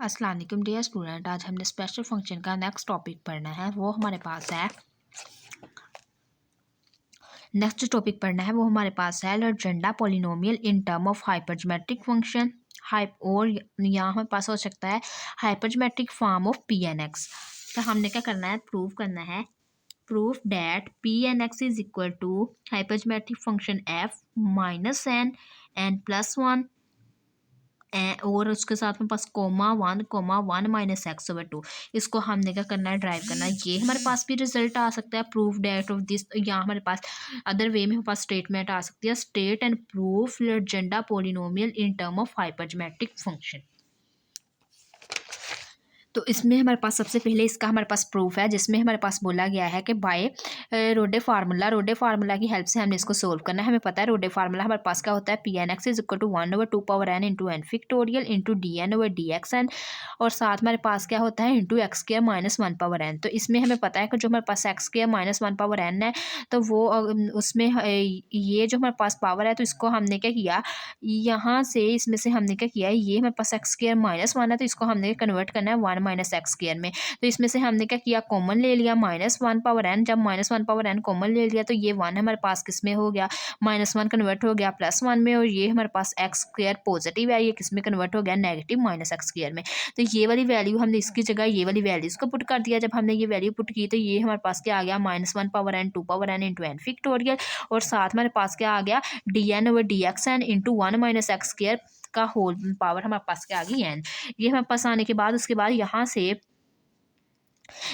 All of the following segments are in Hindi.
अस्सलाम वालेकुम डियर स्टूडेंट। आज हमने स्पेशल फंक्शन का नेक्स्ट टॉपिक पढ़ना है। वो हमारे पास है Legendre polynomial in term of hypergeometric function और यहाँ हमारे पास हो सकता है hypergeometric form of P N X. तो हमने क्या करना है, प्रूव करना है। Proof that P N X is equal to hypergeometric function F minus N plus one और उसके साथ में पास comma one minus x over two. इसको हमने क्या करना है, ड्राइव करना है। ये हमारे पास भी रिजल्ट आ सकता है, प्रूफ डेट ऑफ दिस। यहाँ हमारे पास अदर वे में हमारे पास स्टेटमेंट आ सकती है, state and proof Legendre polynomial in term of hypergeometric function. तो इसमें हमारे पास सबसे पहले इसका हमारे पास प्रूफ है, जिसमें हमारे पास बोला गया है कि बाय रोडे फार्मूला की हेल्प से हमने इसको सोल्व करना है। हमें पता है रोडे फार्मूला हमारे पास क्या होता है, P N X is equal to 1/2 power N into N factorial into D N over D x N, और साथ हमारे पास क्या होता है into X square minus 1 power N. तो इसमें हमें पता है कि जो हमारे पास X square minus 1 power N है, तो वो उसमें ये जो हमारे पास पावर है, तो इसको हमने क्या किया, यहाँ से इसमें से हमने क्या किया है, ये हमारे पास एक्स स्क्वायर माइनस 1 है, तो इसको हमने कन्वर्ट करना है 1 माइनस एक्स स्क्वायर में। तो इसमें से हमने क्या किया, कॉमन ले लिया माइनस 1 पावर एन। जब माइनस 1 पावर एन कॉमन ले लिया, तो ये 1 हमारे पास किस में हो गया, -1 कन्वर्ट हो गया +1 में, और ये हमारे पास एक्स स्क्वायर पॉजिटिव है, ये किस में कन्वर्ट हो गया, नेगेटिव माइनस एक्स स्क्वायर में। तो ये वाली वैल्यू हमने इसकी जगह ये वाली वैल्यूज को पुट कर दिया। जब हमने ये वैल्यू पुट की, तो ये हमारे पास क्या आ गया, -1 power n 2 power N into N factorial, और साथ हमारे पास क्या आ गया, d N over D x n into 1 minus x square का होल पावर हमारे पास क्या आ गई एन। ये हमारे पास आने के बाद उसके बाद यहाँ से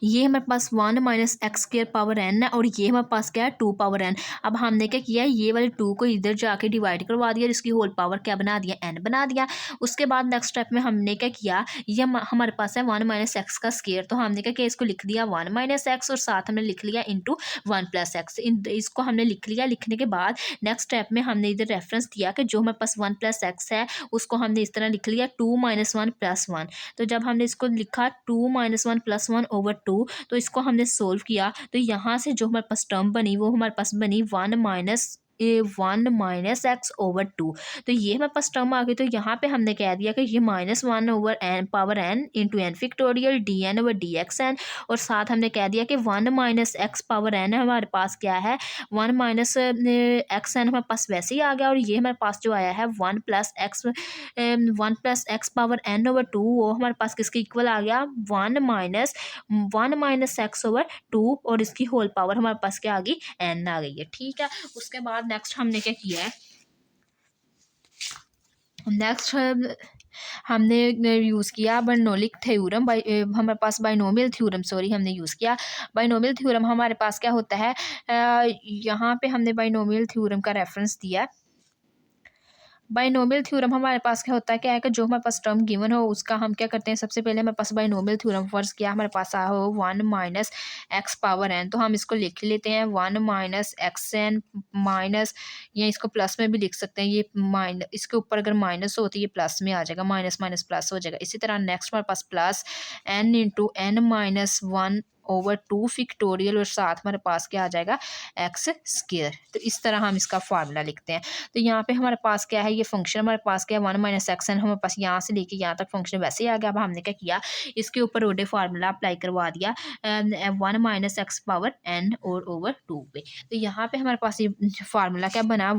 ये हमारे पास 1 minus x square power N है, और ये हमारे पास क्या है 2 पावर एन। अब हमने क्या किया, ये वाले 2 को इधर जाके डिवाइड करवा दिया, इसकी होल पावर क्या बना दिया, एन बना दिया। उसके बाद नेक्स्ट स्टेप में हमने क्या किया, ये हमारे पास है 1 माइनस एक्स का स्क्वायर, तो हमने क्या किया, इसको लिख दिया 1 माइनस एक्स, और साथ हमने लिख लिया इंटू 1 प्लस एक्स। इसको हमने लिख लिया। लिखने के बाद नेक्स्ट स्टेप में हमने इधर रेफरेंस दिया कि जो हमारे पास 1 प्लस एक्स है, उसको हमने इस तरह लिख लिया 2 माइनस 1 प्लस 1। तो जब हमने इसको लिखा 2 माइनस 1 प्लस 1 ओवर 2, तो इसको हमने सोल्व किया, तो यहाँ से जो हमारे पास टर्म बनी, वो हमारे पास बनी 1 माइनस एक्स ओवर 2। तो ये हमारे पास टर्म आ गई। तो यहाँ पे हमने कह दिया कि ये -1 over n power N into N factorial d N over D x N, और साथ हमने कह दिया कि 1 माइनस एक्स पावर एन हमारे पास क्या है, 1 माइनस एक्स एन हमारे पास वैसे ही आ गया, और ये हमारे पास जो आया है 1 plus x power n over 2, वो हमारे पास किसके इक्वल आ गया, 1 माइनस एक्स ओवर 2, और इसकी होल पावर हमारे पास क्या आ गई, एन आ गई है। ठीक है। उसके बाद नेक्स्ट हमने क्या किया है, नेक्स्ट हमने यूज़ किया बाइनोमियल थ्योरम। हमारे पास बाइनोमियल थ्योरम हमने यूज़ किया। बाइनोमियल थ्योरम हमारे पास क्या होता है, यहाँ पे हमने बाइनोमियल थ्योरम का रेफरेंस दिया। बाइनोमियल थ्योरम हमारे पास क्या होता है, क्या है कि जो हमारे पास टर्म गिवन हो, उसका हम क्या करते हैं, सबसे पहले हमारे पास बाइनोमियल थ्योरम फर्ज किया, हमारे पास आया हो 1 माइनस एक्स पावर एन, तो हम इसको लिख लेते हैं 1 माइनस एक्स एन माइनस, या इसको प्लस में भी लिख सकते हैं, ये इसके ऊपर अगर माइनस हो तो ये प्लस में आ जाएगा, माइनस माइनस प्लस हो जाएगा। इसी तरह नेक्स्ट हमारे पास plus N into N minus 1 over 2 factorial, और साथ हमारे पास क्या आ जाएगा, एक्स स्क्वायर। तो इस तरह हम इसका फार्मूला लिखते हैं। तो यहाँ पे हमारे पास क्या है, ये फंक्शन हमारे पास क्या है 1 माइनस एक्स एन, हमारे पास यहाँ से लेके यहाँ तक फंक्शन वैसे ही आ गया। अब हमने क्या किया, इसके ऊपर रोडे फार्मूला अप्लाई करवा दिया 1 माइनस एक्स पावर एन और ओवर 2 पे। तो यहाँ पे हमारे पास ये फार्मूला क्या बना,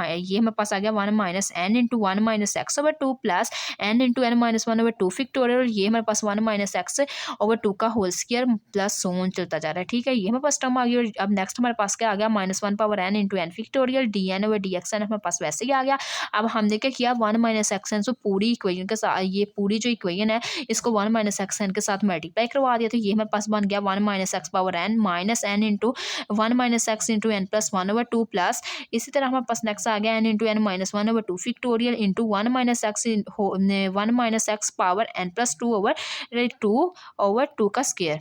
ये हमारे पास आ गया 1 minus n into 1 minus x over 2 plus N into N minus 1 over 2 factorial, और ये हमारे पास 1 माइनस एक्स ओवर 2 का होल स्क्वायर प्लस सोन चलता जा रहा है। ठीक है। ये हमारे पास टर्म आ गई। और अब नेक्स्ट हमारे पास क्या आ गया, -1 power N into N factorial d N over D x n हमारे पास वैसे ही आ गया। अब हमने क्या किया, 1 माइनस एक्स एन, सो पूरी इक्वेशन के साथ, ये पूरी जो इक्वेशन है, इसको 1 माइनस एक्स एन के साथ मल्टीप्लाई करवा दिया। तो ये हमारे पास बन गया 1 minus x power n minus n into 1 minus x into n plus 1 over 2 plus, इसी तरह हमारे पास नेक्स्ट आ गया n into N minus 1 over 2 factorial into 1 minus x power n plus 2 over 2 का स्क्वायर।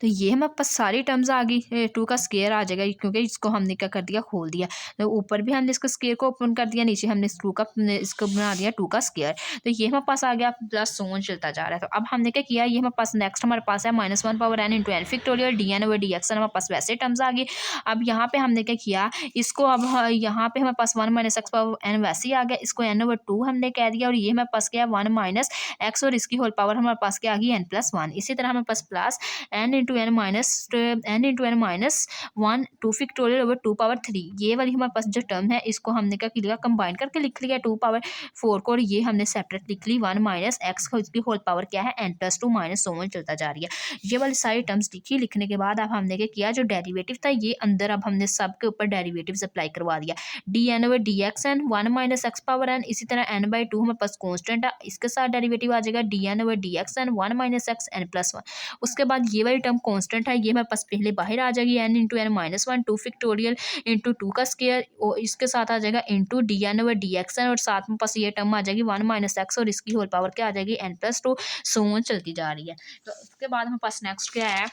तो ये हमारे पास सारी टर्म्स आ गई, टू का स्केयर आ जाएगा क्योंकि इसको हमने क्या कर दिया, खोल दिया। तो ऊपर भी हमने इसका स्केयर को ओपन कर दिया, नीचे हमने टू का इसको बना दिया टू का स्केयर। तो ये हमारे पास आ गया प्लस सोन चलता जा रहा है। तो अब हमने क्या किया, ये हमारे पास नेक्स्ट हमारे पास है -1 power n into n factorial dn/dx हमारे पास वैसे टर्म्स आ गई। अब यहाँ पे हमने क्या किया, इसको अब यहाँ पे हमारे पास 1 - x पावर n वैसे ही आ गया, इसको n/2 हमने कह दिया और ये हमारे पास क्या है 1 - x और इसकी होल पावर हमारे पास क्या आ गई n+1। इसी तरह हमारे पास plus n into N minus 1 2 factorial over 2 power 3। ये वाली हमारे पास जो टर्म है इसको हमने क्या किया, कंबाइन करके लिख लिया 2 पावर 4 को, और ये हमने सेपरेट लिख ली 1 - x को, इसकी होल पावर क्या है n+2 माइनस सोन चलता जा रही है। ये वाली सारी टर्म्स लिखी, लिखने के बाद अब हमने क्या किया, जो डेरिवेटिव था ये अंदर अब हमने सब के ऊपर डेरिवेटिव अप्लाई करवा दिया। dn/dx n 1 - x power n, इसी तरह n/2 हमारे पास कॉन्स्टेंट है, इसके साथ डेरिवेटिव आ जाएगा dn/dx n 1 - x n+1। उसके बाद ये वाली टर्म कांस्टेंट है, ये हमारे पास पहले बाहर आ जाएगी n into N minus 1 2 factorial into 2 का स्केयर, और इसके साथ आ जाएगा इंटू dn/dx n, और साथ में पास ये टर्म आ जाएगी 1 - x और इसकी होल पावर क्या आ जाएगी n+2, सो ऑन चलती जा रही है। तो उसके बाद हमारे पास नेक्स्ट क्या है,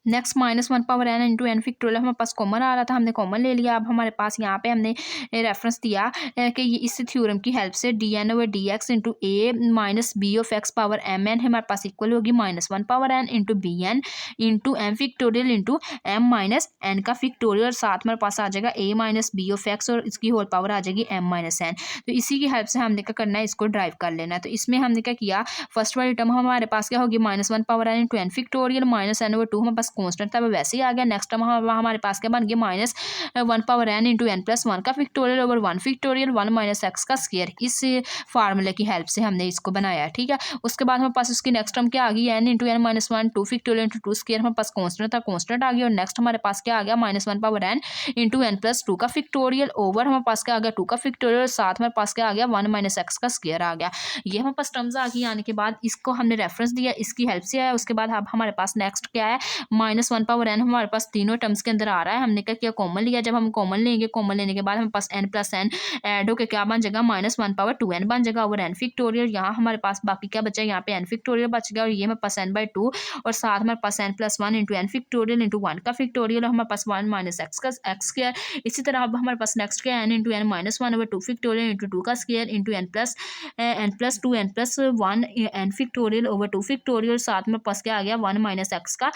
next -1 power n into n factorial हमारे पास कॉमन आ रहा था, हमने कॉमन ले लिया। अब हमारे पास यहाँ पे हमने रेफरेंस दिया कि ये इस थ्योरम की हेल्प से dn/dx into a minus b of x power m n हमारे पास इक्वल होगी -1 power n into b n into m factorial into m minus n का फैक्टोरियल, साथ हमारे पास आ जाएगा a minus b of x और इसकी होल पावर आ जाएगी m माइनस n। तो इसी की हेल्प से हमने क्या करना है, इसको ड्राइव कर लेना है। तो इसमें हमने क्या किया, फर्स्ट वाली टर्म हमारे पास क्या होगी -1 power n into n factorial minus n/2 हमारे पास कॉन्स्टेंट था, वैसे ही आ गया। नेक्स्ट टर्म हमारे पास क्या बन गया, -1 पावर n इंटू n+1 का फैक्टोरियल ओवर 1 फैक्टोरियल 1 - x का स्क्वायर। इस फार्मूले की हेल्प से हमने इसको बनाया, ठीक है। उसके बाद हमारे पास उसकी नेक्स्ट टर्म क्या आ गई, n into n-1 2 factorial into 2 square हमारे पास कॉन्स्टेंट था, कॉन्स्टेंट आ गया। और नेक्स्ट हमारे पास क्या आ गया, -1 पावर n इंटू n+2 का फैक्टोरियल ओवर हमारे पास क्या आ गया 2 का फैक्टोरियल, और साथ हमारे पास क्या आ गया 1 - x का स्क्वायर आ गया। ये हमारे पास टर्म्स आ गई। आने के बाद इसको हमने रेफरेंस दिया, इसकी हेल्प से आया। उसके बाद अब हमारे पास नेक्स्ट क्या है, -1 पावर n हमारे पास तीनों टर्म्स के अंदर आ रहा है। हमने क्या किया, कॉमन लिया। जब हम कॉमन लेंगे, कॉमन लेने के बाद हमारे पास n+n ऐड होकर क्या बन जाएगा, -1 पावर 2n बन जाएगा ओवर n फैक्टोरियल। यहाँ हमारे पास बाकी क्या बचा है, यहाँ पे n फैक्टोरियल बच गया, और ये हमारे पास n/2 और साथ हमारे पास n+1 into n factorial into 1 का फैक्टोरियल, और हमारे पास 1 - x का x स्क्वायर। इसी तरह अब हमारे पास नेक्स्ट क्या है, n into n-1 over 2 factorial into 2 का square into n+2 n+1 n factorial over 2 factorial, साथ में पास क्या आ गया 1 - x का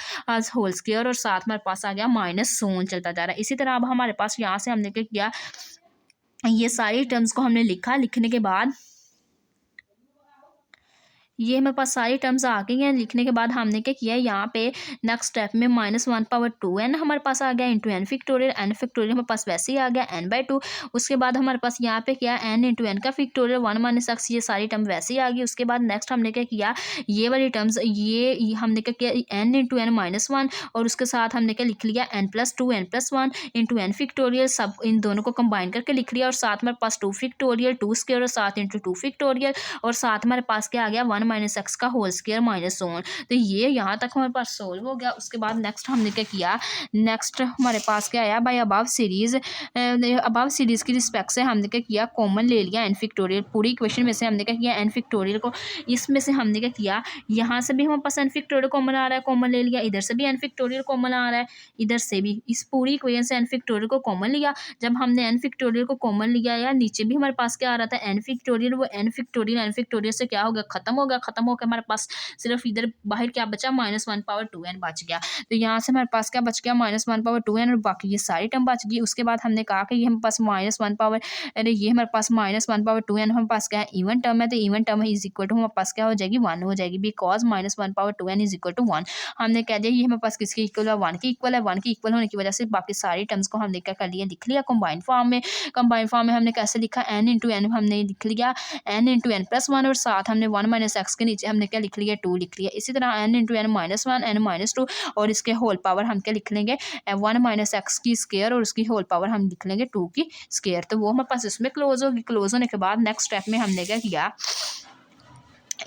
होल स्क्वायर, और साथ हमारे पास आ गया माइनस सोन चलता जा रहा है। इसी तरह अब हमारे पास यहाँ से हमने क्या किया, ये सारी टर्म्स को हमने लिखा। लिखने के बाद ये हमारे पास सारी टर्म्स आ गई हैं। लिखने के बाद हमने क्या किया, यहाँ पे नेक्स्ट स्टेप में -1 पावर 2n हमारे पास आ गया इंटू एन फैक्टोरियल हमारे पास वैसे ही आ गया n/2। उसके बाद हमारे पास यहाँ पे क्या n इंटू एन का फैक्टोरियल 1 - x, ये सारी टर्म वैसे ही आ गई। उसके बाद नेक्स्ट हमने क्या किया, ये वाली टर्म्स ये हमने क्या किया, n इंटू n-1 और उसके साथ हमने क्या लिख लिया n+2 n+1 into n factorial, सब इन दोनों को कंबाइन करके लिख लिया। और साथ हमारे पास 2 फैक्टोरियल 2 स्क्वायर और साथ इंटू 2 फैक्टोरियल, और साथ हमारे पास क्या आ गया 1 - x का होल स्क्वायर माइनस सोन। तो ये यहाँ तक हमारे पास सोल्व हो गया। उसके बाद नेक्स्ट हमने क्या किया, नेक्स्ट हमारे पास क्या आया, बाय अबव सीरीज की रिस्पेक्ट से हमने क्या किया, कॉमन ले लिया एन फैक्टोरियल। पूरी इक्वेशन में से हमने क्या किया, एन फैक्टोरियल को इसमें से हमने क्या किया, यहाँ से भी हमारे पास एन फैक्टोरियल कॉमन आ रहा है, कॉमन ले लिया। इधर से भी एन फैक्टोरियल कॉमन आ रहा है, इधर से भी। इस पूरी इक्वेशन से एन फैक्टोरियल को कॉमन लिया। जब हमने एन फैक्टोरियल को कॉमन लिया, या नीचे भी हमारे पास क्या आ रहा था एन फैक्टोरियल, वो एन फैक्टोरियल से क्या हो गया, खत्म हो गया। खत्म होकर हमारे पास सिर्फ इधर बाहर क्या बचा, -1 पावर 2n बच गया। तो यहाँ से हमारे पास क्या बच गया, -1 पावर 2n, और बाकी ये सारी टर्म बच गई। उसके बाद हमने कहा कि ये हमारे पास -1 पावर, अरे ये हमारे पास -1 पावर 2n हमारे पास क्या है, इवन टर्म है। तो even term is equal to हमारे पास क्या हो जाएगी, 1 हो जाएगी, because -1 power 2n is equal to 1। हमने कह दिया ये हमारे पास किसके इक्वल है, 1 के इक्वल है। 1 के इक्वल होने की वजह से बाकी सारी टर्म्स को हमने क्या कर लिया, लिख लिया कंबाइंड फॉर्म में। कंबाइंड फॉर्म में हमने कैसे लिखा, n इंटू एन हमने लिख लिया n इंटू n+1, और साथ हमने 1 - x के नीचे हमने क्या लिख लिया, 2 लिख लिया। इसी तरह n इंटू n-1 n-2, और इसके होल पावर हम क्या लिख लेंगे, 1 - x की स्क्वायर, और उसकी होल पावर हम लिख लेंगे 2 की स्क्वायर। तो वो हमारे पास इसमें क्लोज होगी। क्लोज होने के बाद नेक्स्ट स्टेप में हमने क्या किया,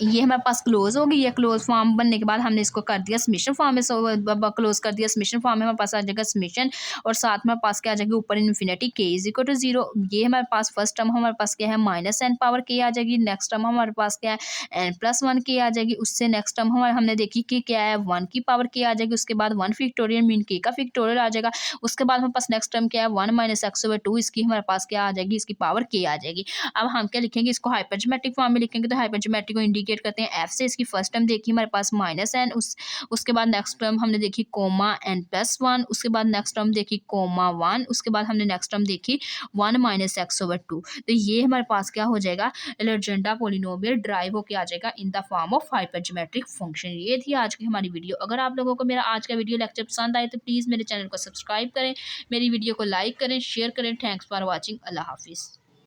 ये हमारे पास क्लोज हो गई है। क्लोज फॉर्म बनने के बाद हमने इसको कर दिया समेशन फॉर्म में, क्लोज कर दिया समेशन फॉर्म में, हमारे पास आ जाएगा समेशन और साथ में हमारे पास क्या आ जाएगी ऊपर infinity k is equal to 0। ये हमारे पास फर्स्ट टर्म हमारे पास क्या है माइनस एन पावर k आ जाएगी। नेक्स्ट टर्म हमारे पास क्या है n+1 k आ जाएगी। उससे नेक्स्ट टर्म हमारे हमने देखी कि क्या है 1 की पावर k आ जाएगी। उसके बाद 1 फैक्टोरियल मीन k का फैक्टोरियल आ जाएगा। उसके बाद हमारे पास नेक्स्ट टर्म क्या है 1 - x/2, इसकी हमारे पास क्या आ जाएगी, इसकी पावर k आ जाएगी। अब हम क्या लिखेंगे, इसको हाइपरजोमेट्रिक फॉर्म में लिखेंगे। तो हाइपरजोमेट्रिक को इंडिकेट करते हैं f से। इसकी फर्स्ट टर्म देखी हमारे पास -n, उसके बाद नेक्स्ट टर्म हमने देखी कोमा n+1, उसके बाद नेक्स्ट टर्म देखी कोमा 1, उसके बाद हमने नेक्स्ट टर्म देखी 1 - x/2। तो ये हमारे पास क्या हो जाएगा, लेजेंडा पोलिनोमियल ड्राइव होके आ जाएगा in the form of hypergeometric function. ये थी आज की हमारी वीडियो। अगर आप लोगों को मेरा आज का वीडियो लेक्चर पसंद आए तो प्लीज़ मेरे चैनल को सब्सक्राइब करें, मेरी वीडियो को लाइक करें, शेयर करें। Thanks for watching. अल्लाह हाफिज़।